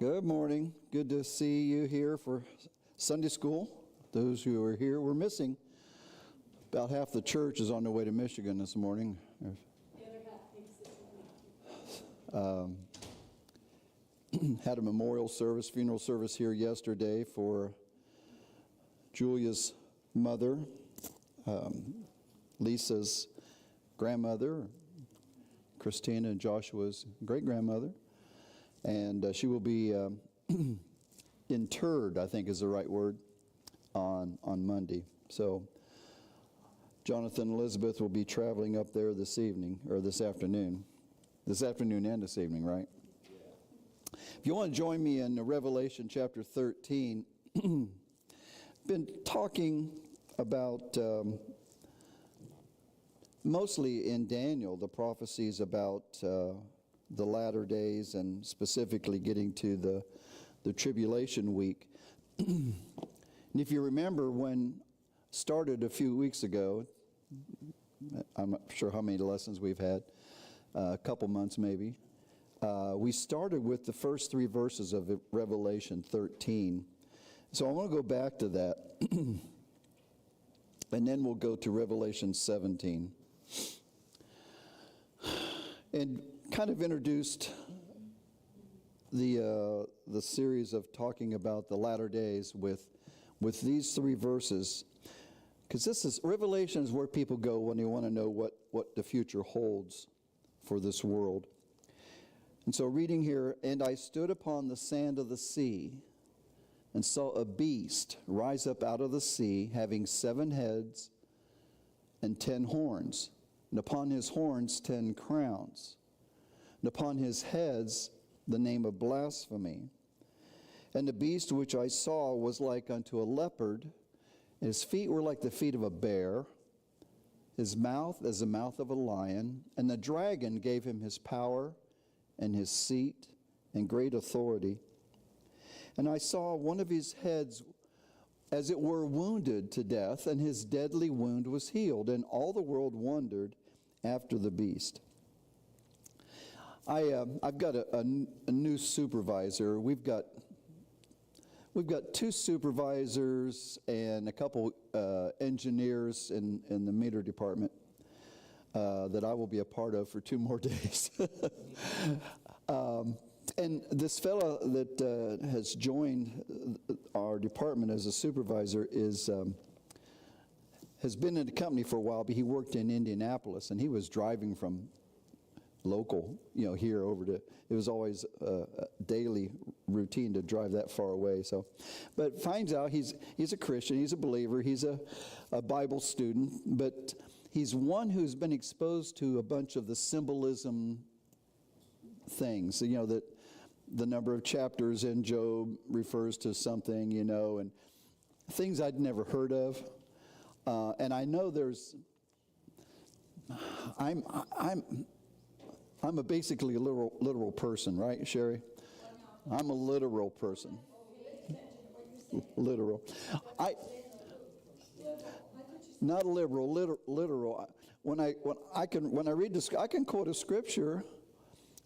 Good morning. Good to see you here for Sunday school. Those who are here, we're missing about half the church is on their way to Michigan this morning. The other half thinks this is Had a memorial service, funeral service here yesterday for Julia's mother, Lisa's grandmother, Christina and Joshua's great-grandmother. And she will be interred, I think is the right word, on Monday. So Jonathan and Elizabeth will be traveling up there this evening, or this afternoon. This afternoon and this evening, right? Yeah. If you want to join me in Revelation chapter 13, been talking about, mostly in Daniel, the prophecies about the latter days, and specifically getting to the tribulation week. And if you remember, when started a few weeks ago, I'm not sure how many lessons we've had, a couple months maybe, we started with the first three verses of Revelation 13. So I want to go back to that, and then we'll go to Revelation 17. And kind of introduced the series of talking about the latter days with these three verses, because this is Revelation is where people go when they want to know what the future holds for this world. And so reading here, and I stood upon the sand of the sea and saw a beast rise up out of the sea, having 7 heads and 10 horns, and upon his horns 10 crowns, and upon his heads the name of blasphemy. And the beast which I saw was like unto a leopard, and his feet were like the feet of a bear, his mouth as the mouth of a lion. And the dragon gave him his power and his seat and great authority. And I saw one of his heads as it were wounded to death, and his deadly wound was healed, and all the world wondered after the beast. I've got a new supervisor. We've got 2 supervisors and a couple engineers in the meter department that I will be a part of for 2 more days. And this fellow that has joined our department as a supervisor has been in the company for a while, but he worked in Indianapolis, and he was driving from local, here over to, it was always a daily routine to drive that far away. So, but finds out he's a Christian, he's a believer, he's a Bible student, but he's one who's been exposed to a bunch of the symbolism things, that the number of chapters in Job refers to something, and things I'd never heard of. And I know I'm basically a literal person, right, Sherry? I'm a literal person. Literal. Not liberal, literal. When I read this, I can quote a scripture,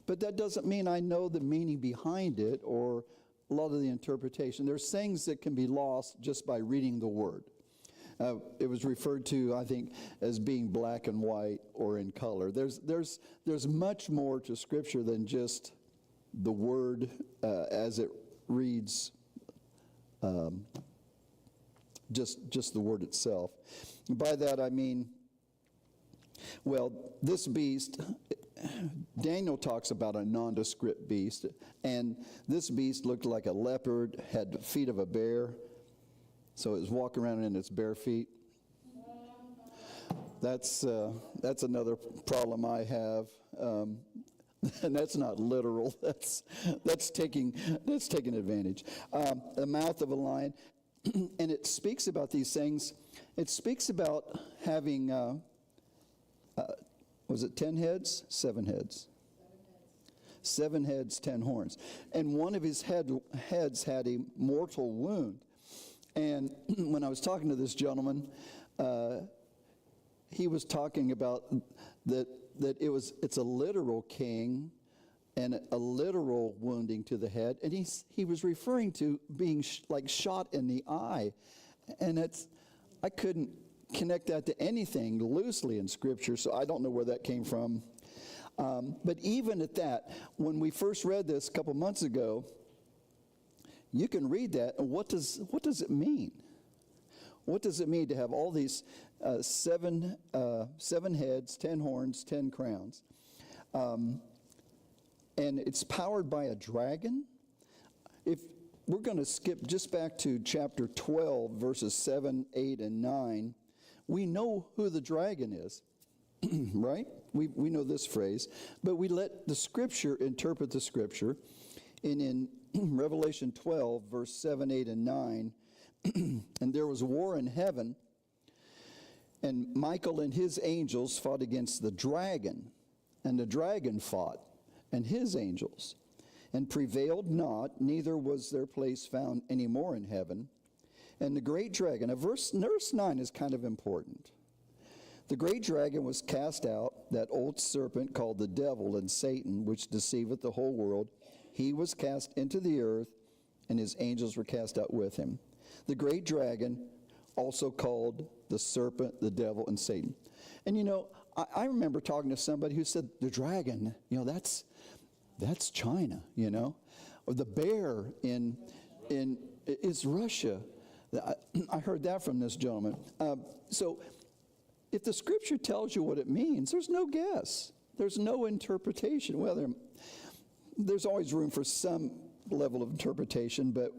but that doesn't mean I know the meaning behind it or a lot of the interpretation. There's things that can be lost just by reading the word. It was referred to, I think, as being black and white or in color. There's much more to Scripture than just the word as it reads, just the word itself. By that I mean, well, this beast, Daniel talks about a nondescript beast, and this beast looked like a leopard, had feet of a bear. So it was walking around in its bare feet. That's another problem I have, and that's not literal. That's taking advantage. The mouth of a lion, and it speaks about these things. It speaks about having was it 10 heads? 7 heads. 7 heads, 10 horns, and one of his heads had a mortal wound. And when I was talking to this gentleman, he was talking about that it's a literal king and a literal wounding to the head. And he was referring to being like shot in the eye. And I couldn't connect that to anything loosely in Scripture, so I don't know where that came from. But even at that, when we first read this a couple months ago, you can read that, and what does it mean? What does it mean to have all these seven heads, 10 horns, 10 crowns? And it's powered by a dragon. If we're going to skip just back to chapter 12, verses 7, 8, and 9, we know who the dragon is, right? We know this phrase, but we let the Scripture interpret the Scripture. And in Revelation 12, verse 7, 8, and 9, and there was war in heaven, and Michael and his angels fought against the dragon, and the dragon fought, and his angels, and prevailed not, neither was their place found any more in heaven. And the great dragon, verse 9 is kind of important. The great dragon was cast out, that old serpent called the devil and Satan, which deceiveth the whole world. He was cast into the earth, and his angels were cast out with him. The great dragon, also called the serpent, the devil, and Satan. And I remember talking to somebody who said, the dragon, that's China, Or the bear is Russia. I heard that from this gentleman. So if the Scripture tells you what it means, there's no guess. There's no interpretation. Well, there's always room for some level of interpretation, but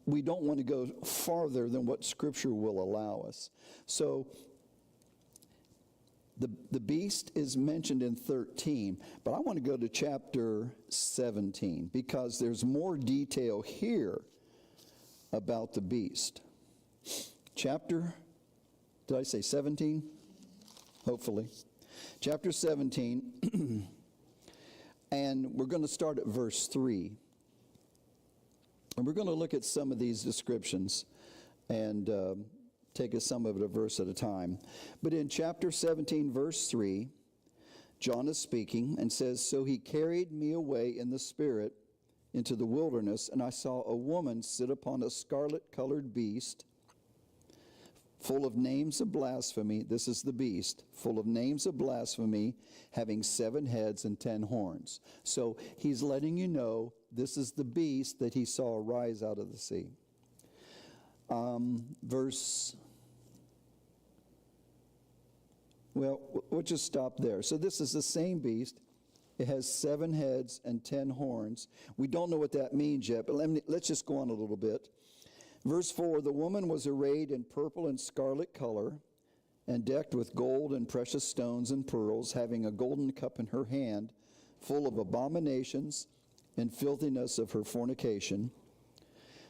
we don't want to go farther than what Scripture will allow us. So the beast is mentioned in 13, but I want to go to chapter 17 because there's more detail here about the beast. Chapter, did I say 17? Hopefully. Chapter 17, and we're going to start at verse 3. And we're going to look at some of these descriptions and take some of it a verse at a time. But in chapter 17, verse 3, John is speaking and says, So he carried me away in the Spirit into the wilderness, and I saw a woman sit upon a scarlet-colored beast, full of names of blasphemy. This is the beast, full of names of blasphemy, having 7 heads and 10 horns. So he's letting you know this is the beast that he saw rise out of the sea. We'll just stop there. So this is the same beast. It has 7 heads and 10 horns. We don't know what that means yet, but let's just go on a little bit. Verse 4, the woman was arrayed in purple and scarlet color, and decked with gold and precious stones and pearls, having a golden cup in her hand, full of abominations and filthiness of her fornication.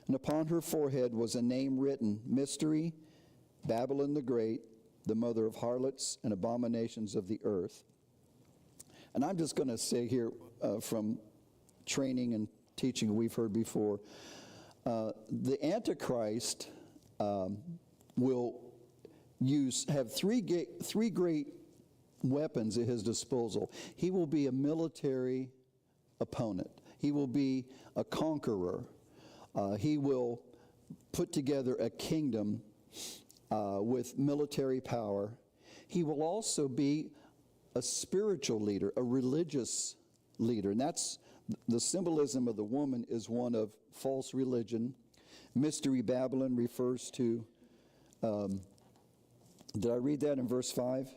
And upon her forehead was a name written, Mystery, Babylon the Great, the mother of harlots and abominations of the earth. And I'm just going to say here from training and teaching we've heard before, the Antichrist will have three great weapons at his disposal. He will be a military opponent. He will be a conqueror. He will put together a kingdom with military power. He will also be a spiritual leader, a religious leader. And that's the symbolism of the woman is one of false religion. Mystery Babylon refers to, did I read that in verse 5?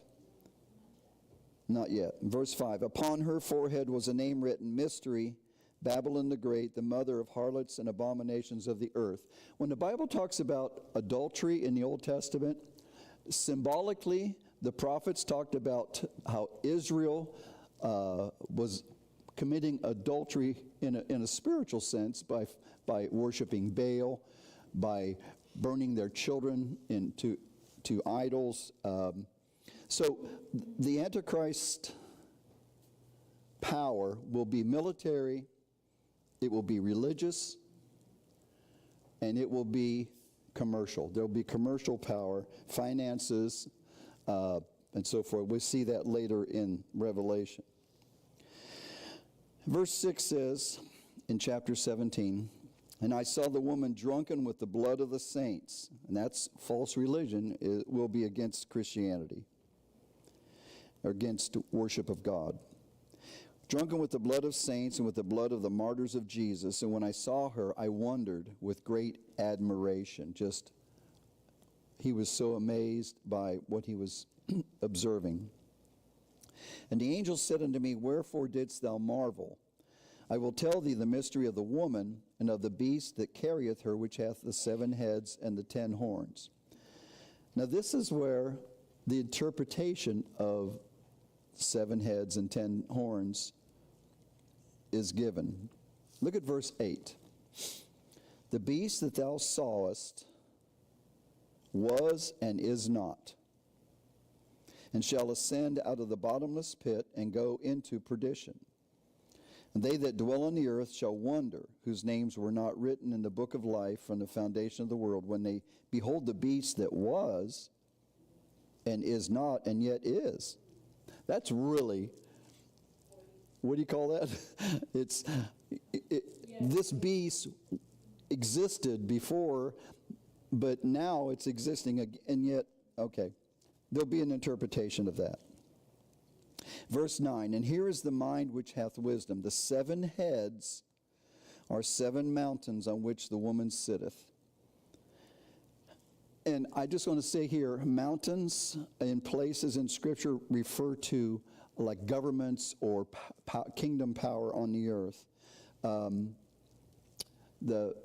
Not yet. Verse 5, upon her forehead was a name written, Mystery, Babylon the Great, the mother of harlots and abominations of the earth. When the Bible talks about adultery in the Old Testament, symbolically, the prophets talked about how Israel was committing adultery in a spiritual sense by worshiping Baal, by burning their children into idols. So the Antichrist power will be military, it will be religious, and it will be commercial. There will be commercial power, finances, and so forth. We'll see that later in Revelation. Verse 6 says in chapter 17, "And I saw the woman drunken with the blood of the saints." And that's false religion. It will be against Christianity, or against worship of God. "Drunken with the blood of saints and with the blood of the martyrs of Jesus. And when I saw her, I wondered with great admiration." He was so amazed by what he was observing. "And the angel said unto me, Wherefore didst thou marvel? I will tell thee the mystery of the woman and of the beast that carrieth her, which hath the 7 heads and the 10 horns." Now this is where the interpretation of 7 heads and 10 horns is given. Look at verse 8. "The beast that thou sawest was and is not, and shall ascend out of the bottomless pit and go into perdition. And they that dwell on the earth shall wonder, whose names were not written in the book of life from the foundation of the world, when they behold the beast that was and is not and yet is." That's really, what do you call that? This beast existed before, but now it's existing again, and yet, okay. There'll be an interpretation of that. Verse 9, "And here is the mind which hath wisdom. The 7 heads are 7 mountains on which the woman sitteth." And I just want to say here, mountains in places in Scripture refer to like governments or kingdom power on the earth.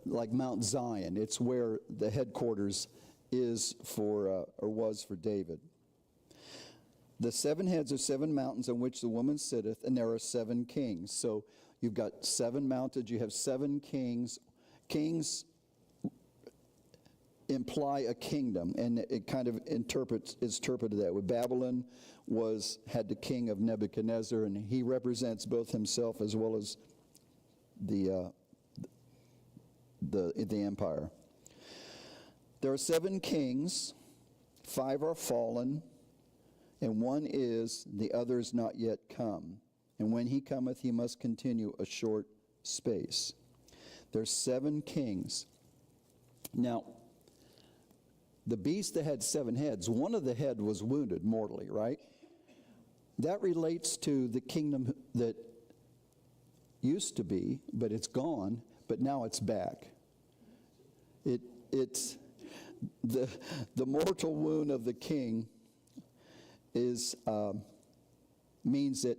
Like Mount Zion, it's where the headquarters is for, or was for David. "The 7 heads are 7 mountains on which the woman sitteth, and there are 7 kings." So you've got 7 mountains, you have 7 kings. Kings imply a kingdom, and it kind of is interpreted that way. Babylon had the king of Nebuchadnezzar, and he represents both himself as well as the empire. "There are 7 kings, 5 are fallen, and 1 is, the other is not yet come. And when he cometh, he must continue a short space." There's 7 kings. Now, the beast that had 7 heads, one of the head was wounded mortally, right? That relates to the kingdom that used to be, but it's gone, but now it's back. It's the mortal wound of the king is means that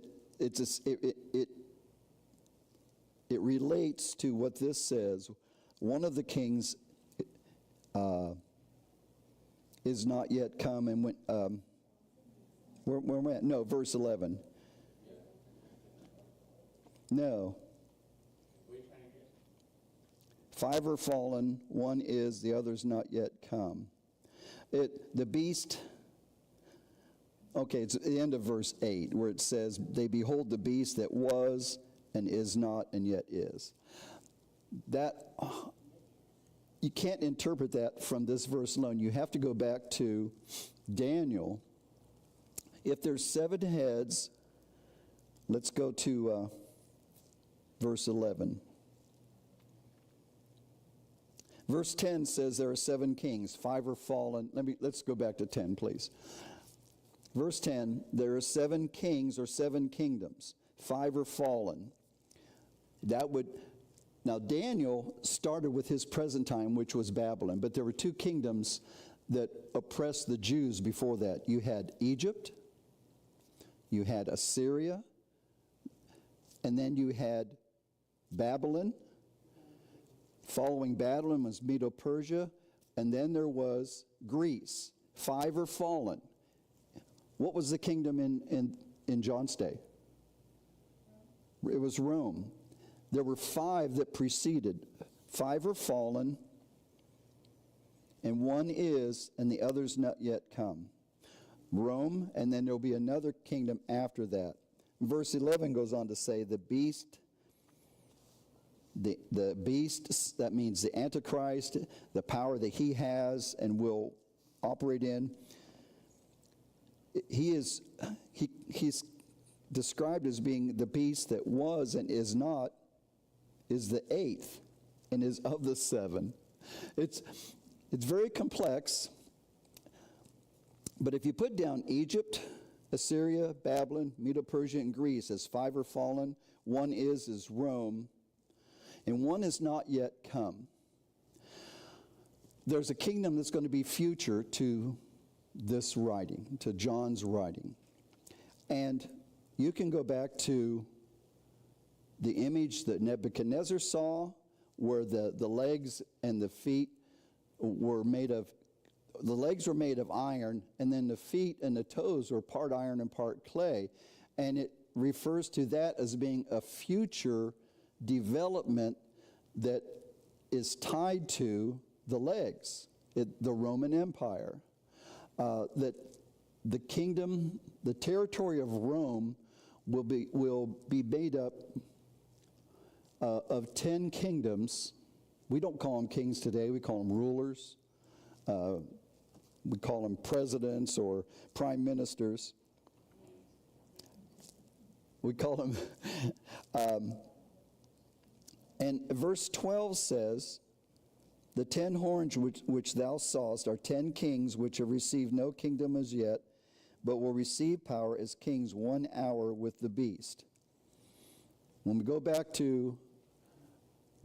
it relates to what this says. One of the kings is not yet come, and went. Where am I at? No, verse 11. No. 5 are fallen, 1 is, the other's not yet come. The beast, okay, it's at the end of verse 8, where it says, "They behold the beast that was and is not and yet is." That, you can't interpret that from this verse alone. You have to go back to Daniel. If there's 7 heads, let's go to verse 11. Verse 10 says there are 7 kings, 5 are fallen. Let's go back to 10, please. Verse 10, there are 7 kings or 7 kingdoms, 5 are fallen. Now Daniel started with his present time, which was Babylon, but there were 2 kingdoms that oppressed the Jews before that. You had Egypt, you had Assyria, and then you had Babylon. Following Babylon was Medo-Persia, and then there was Greece. 5 are fallen. What was the kingdom in John's day? It was Rome. There were 5 that preceded. 5 are fallen, and 1 is, and the other's not yet come. Rome, and then there'll be another kingdom after that. Verse 11 goes on to say the beast, that means the Antichrist, the power that he has and will operate in. He's described as being the beast that was and is not, is the eighth and is of the seven. It's very complex, but if you put down Egypt, Assyria, Babylon, Medo-Persia, and Greece as five are fallen, one is Rome, and one is not yet come. There's a kingdom that's going to be future to this writing, to John's writing. And you can go back to the image that Nebuchadnezzar saw, where the legs and the feet were made of, the legs were made of iron, and then the feet and the toes were part iron and part clay. And it refers to that as being a future development that is tied to the legs, the Roman Empire. That the kingdom, the territory of Rome will be made up of 10 kingdoms. We don't call them kings today, we call them rulers. We call them presidents or prime ministers. We call them, and verse 12 says, the 10 horns which thou sawest are 10 kings which have received no kingdom as yet, but will receive power as kings 1 hour with the beast. When we go back to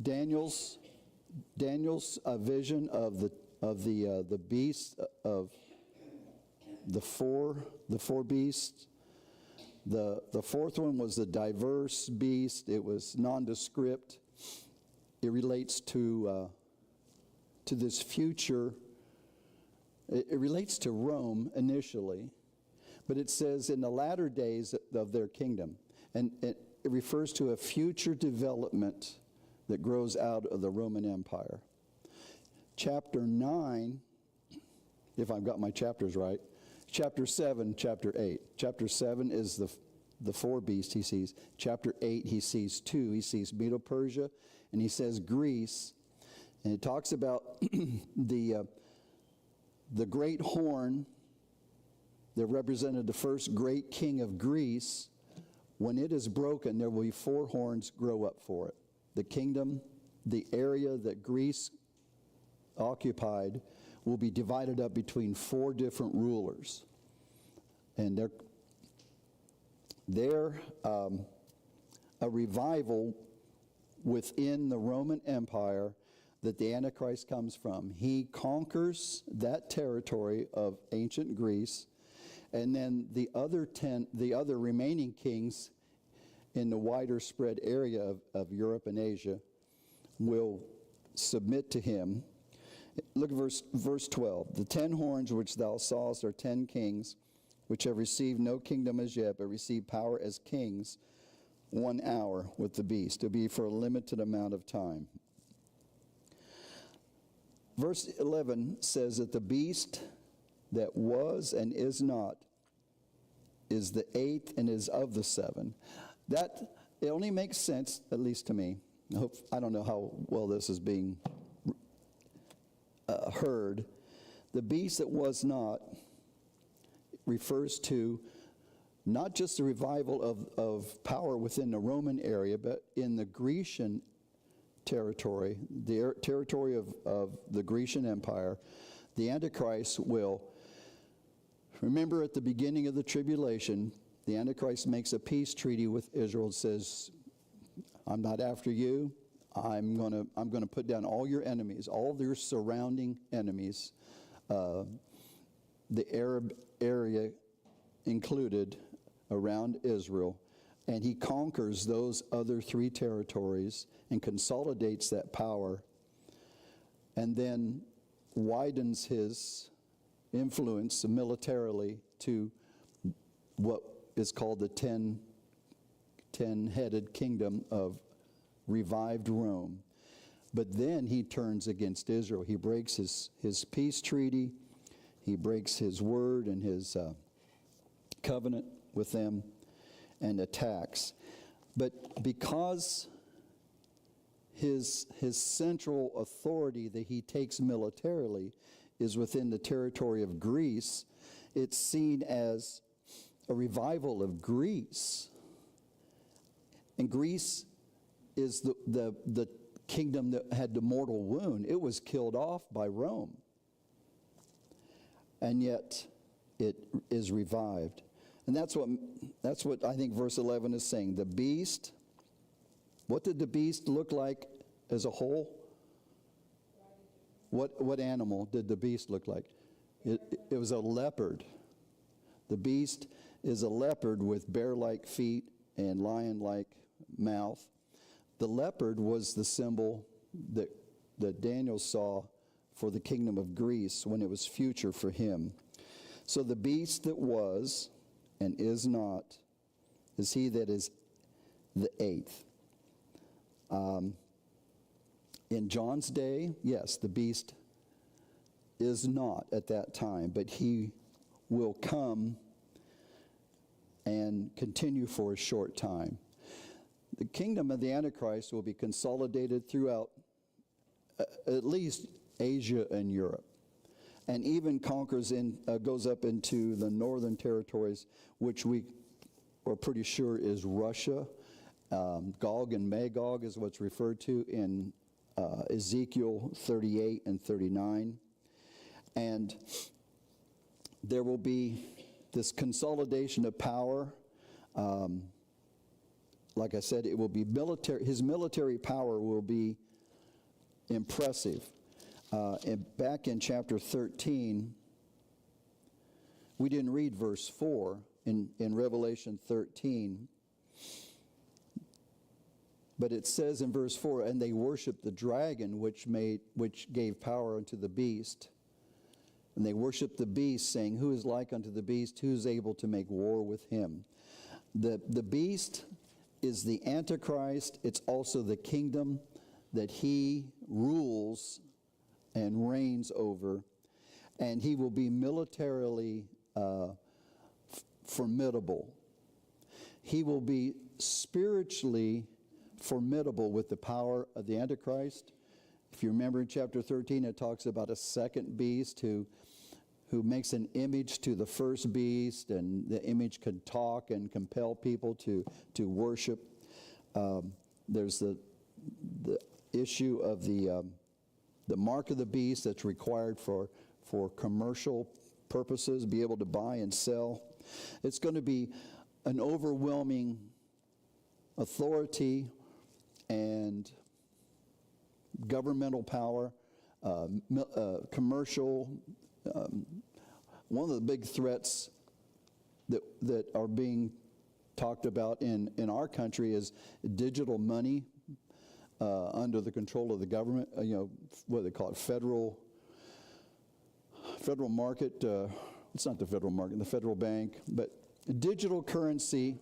Daniel's vision of the beast, of the four beasts. The fourth one was the diverse beast. It was nondescript. It relates to this future. It relates to Rome initially, but it says in the latter days of their kingdom, and it refers to a future development that grows out of the Roman Empire. Chapter 9, if I've got my chapters right, chapter 7, chapter 8. Chapter 7 is the four beasts he sees. Chapter 8, he sees two. He sees Medo-Persia, and he says Greece. And it talks about the great horn that represented the first great king of Greece. When it is broken, there will be four horns grow up for it. The kingdom, the area that Greece occupied, will be divided up between four different rulers. And they're a revival within the Roman Empire that the Antichrist comes from. He conquers that territory of ancient Greece, and then the other remaining kings in the wider spread area of Europe and Asia will submit to him. Look at verse 12. The 10 horns which thou sawest are 10 kings, which have received no kingdom as yet, but receive power as kings 1 hour with the beast. To be for a limited amount of time. Verse 11 says that the beast that was and is not is the eighth and is of the seven. That, it only makes sense, at least to me. I don't know how well this is being heard. The beast that was not refers to not just the revival of power within the Roman area, but in the Grecian territory, the territory of the Grecian Empire. The Antichrist will, remember at the beginning of the tribulation, the Antichrist makes a peace treaty with Israel and says, I'm not after you. I'm going to put down all your enemies, all your surrounding enemies, the Arab area included around Israel, and he conquers those other three territories and consolidates that power, and then widens his influence militarily to what is called the 10-headed kingdom of revived Rome. But then he turns against Israel. He breaks his peace treaty. He breaks his word and his covenant with them and attacks. But because his central authority that he takes militarily is within the territory of Greece, it's seen as a revival of Greece And Greece is the kingdom that had the mortal wound. It was killed off by Rome. And yet it is revived. And that's what I think verse 11 is saying. The beast, what did the beast look like as a whole? What animal did the beast look like? It was a leopard. The beast is a leopard with bear-like feet and lion-like mouth. The leopard was the symbol that Daniel saw for the kingdom of Greece when it was future for him. So the beast that was and is not is he that is the eighth. In John's day, yes, the beast is not at that time, but he will come and continue for a short time. The kingdom of the Antichrist will be consolidated throughout at least Asia and Europe, and even goes up into the northern territories, which we are pretty sure is Russia. Gog and Magog is what's referred to in Ezekiel 38 and 39. And there will be this consolidation of power. Like I said, it will be military. His military power will be impressive. And back in chapter 13, we didn't read verse 4 in Revelation 13. But it says in verse 4, and they worshiped the dragon which gave power unto the beast. And they worshiped the beast, saying, who is like unto the beast? Who is able to make war with him? The beast is the Antichrist. It's also the kingdom that he rules and reigns over. And he will be militarily formidable. He will be spiritually formidable with the power of the Antichrist. If you remember in chapter 13, it talks about a second beast who makes an image to the first beast, and the image can talk and compel people to worship. There's the issue of the mark of the beast that's required for commercial purposes, be able to buy and sell. It's going to be an overwhelming authority and governmental power, commercial. One of the big threats that are being talked about in our country is digital money under the control of the government. What they call it, federal market. It's not the federal market, the federal bank, but digital currency.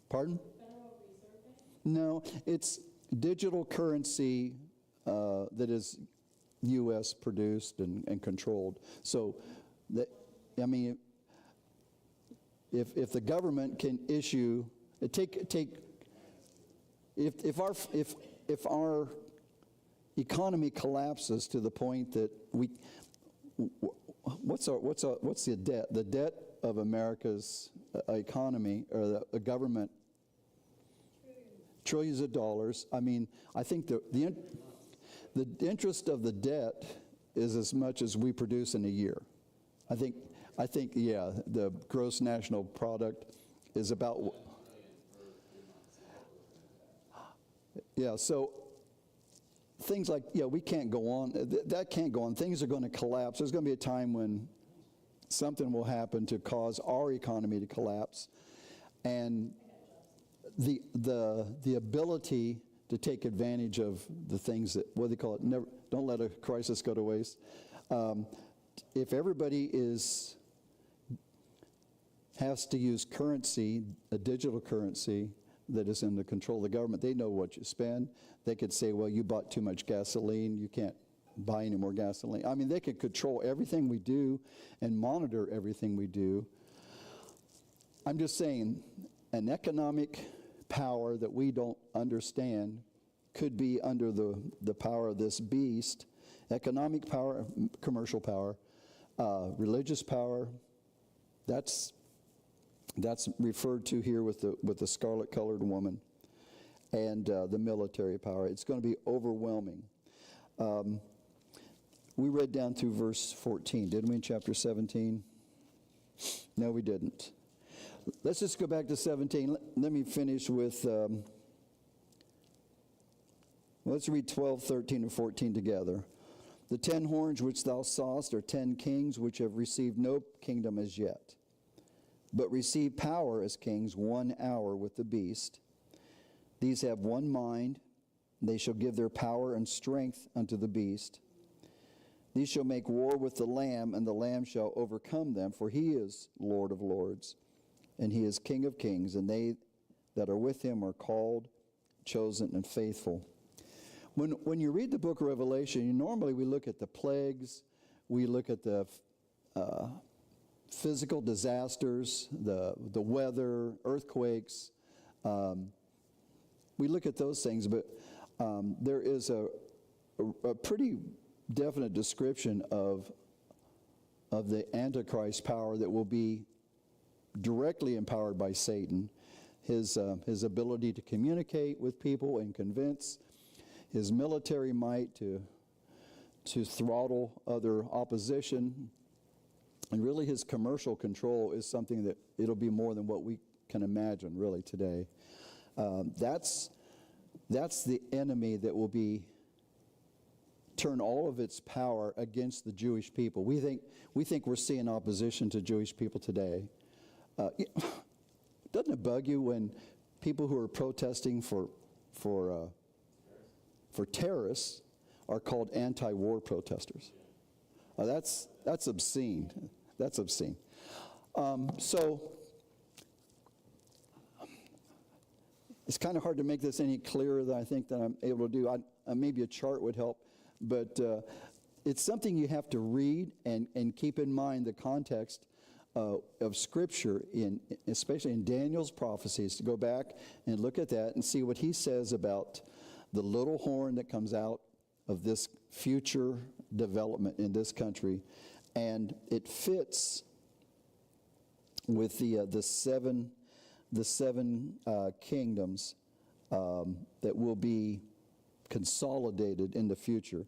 Pardon? No, it's digital currency that is U.S. produced and controlled. So, if the government can issue, if our economy collapses to the point that what's the debt? The debt of America's economy or the government. Trillions of dollars. I think the interest of the debt is as much as we produce in a year. I think, the gross national product is about. Yeah, so things like, we can't go on. That can't go on. Things are going to collapse. There's going to be a time when something will happen to cause our economy to collapse, and the ability to take advantage of the things that, what do they call it? Don't let a crisis go to waste. If everybody has to use currency, a digital currency that is in the control of the government, they know what you spend. They could say, well, you bought too much gasoline, you can't buy any more gasoline. They could control everything we do and monitor everything we do. I'm just saying, an economic power that we don't understand could be under the power of this beast. Economic power, commercial power, religious power. That's referred to here with the scarlet-colored woman. and the military power. It's going to be overwhelming. We read down through verse 14, didn't we, in chapter 17? No, we didn't. Let's just go back to 17. Let me finish with, let's read 12, 13, and 14 together. The 10 horns which thou sawest are 10 kings which have received no kingdom as yet, but receive power as kings 1 hour with the beast. These have one mind. They shall give their power and strength unto the beast. These shall make war with the Lamb, and the Lamb shall overcome them, for he is Lord of lords, and he is King of kings, and they that are with him are called, chosen, and faithful. When you read the book of Revelation, normally we look at the plagues, we look at the physical disasters, the weather, earthquakes. We look at those things, but there is a pretty definite description of the Antichrist power that will be directly empowered by Satan. His ability to communicate with people and convince, his military might to throttle other opposition, and really his commercial control is something that it'll be more than what we can imagine really today. That's the enemy that will turn all of its power against the Jewish people. We think we're seeing opposition to Jewish people today. Doesn't it bug you when people who are protesting for terrorists are called anti-war protesters? That's obscene. That's obscene. So it's kind of hard to make this any clearer than I think that I'm able to do. Maybe a chart would help, but it's something you have to read and keep in mind the context of Scripture, especially in Daniel's prophecies, to go back and look at that and see what he says about the little horn that comes out of this future development in this country. And it fits with the seven kingdoms that will be consolidated in the future.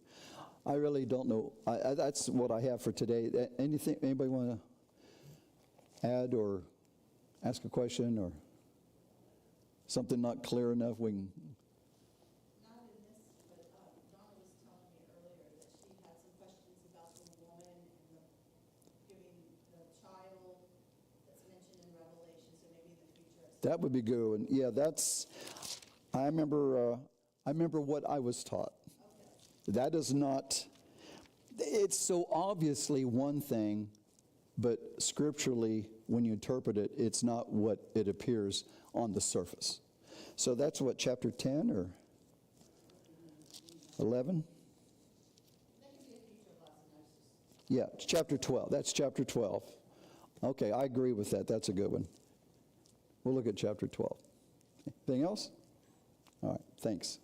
I really don't know. That's what I have for today. Anybody want to add or ask a question or something not clear enough? We can. Not in this, but Donna was telling me earlier that she had some questions about the woman and giving the child that's mentioned in Revelation, so maybe in the future. That would be good. And yeah, I remember what I was taught. Okay. That is not, it's so obviously one thing, but scripturally, when you interpret it, it's not what it appears on the surface. So that's what, chapter 10 or 11? Yeah, it's chapter 12. That's chapter 12. Okay, I agree with that. That's a good one. We'll look at chapter 12. Anything else? All right, thanks.